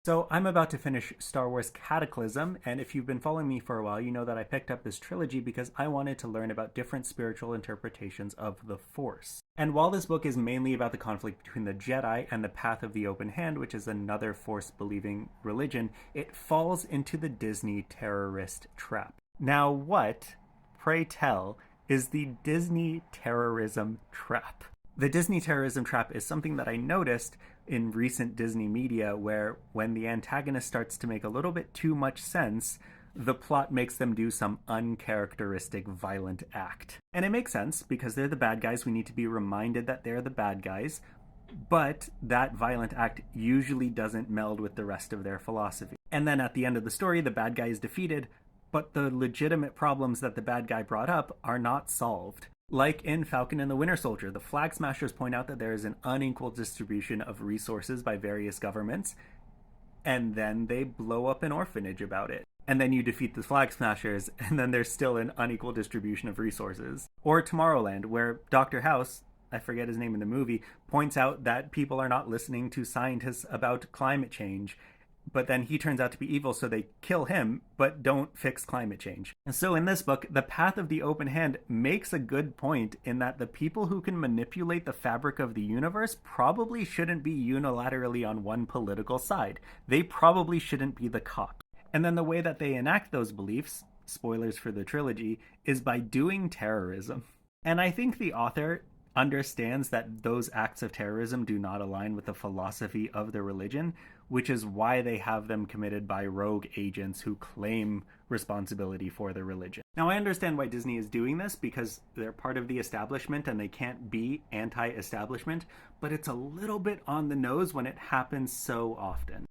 So I'm about to finish Star Wars Cataclysm, and if you've been following me for a while, you know that I picked up this trilogy because I wanted to learn about different spiritual interpretations of the Force. And while this book is mainly about the conflict between the Jedi and the Path of the Open Hand, which is another Force-believing religion, it falls into the Disney terrorist trap. Now what, pray tell, is the Disney terrorism trap? The Disney terrorism trap is something that I noticed in recent Disney media where when the antagonist starts to make a little bit too much sense, the plot makes them do some uncharacteristic violent act. And it makes sense because they're the bad guys. We need to be reminded that they're the bad guys. But that violent act usually doesn't meld with the rest of their philosophy. And then at the end of the story, the bad guy is defeated, but the legitimate problems that the bad guy brought up are not solved. Like in Falcon and the Winter Soldier, the Flag Smashers point out that there is an unequal distribution of resources by various governments, and then they blow up an orphanage about it. And then you defeat the Flag Smashers, and then there's still an unequal distribution of resources. Or Tomorrowland, where Dr. House, I forget his name in the movie, points out that people are not listening to scientists about climate change, but then he turns out to be evil, so they kill him, but don't fix climate change. And so in this book, The Path of the Open Hand makes a good point in that the people who can manipulate the fabric of the universe probably shouldn't be unilaterally on one political side. They probably shouldn't be the cops. And then the way that they enact those beliefs, spoilers for the trilogy, is by doing terrorism. And I think the author understands that those acts of terrorism do not align with the philosophy of the religion, which is why they have them committed by rogue agents who claim responsibility for the religion. Now, I understand why Disney is doing this because they're part of the establishment and they can't be anti-establishment, but it's a little bit on the nose when it happens so often.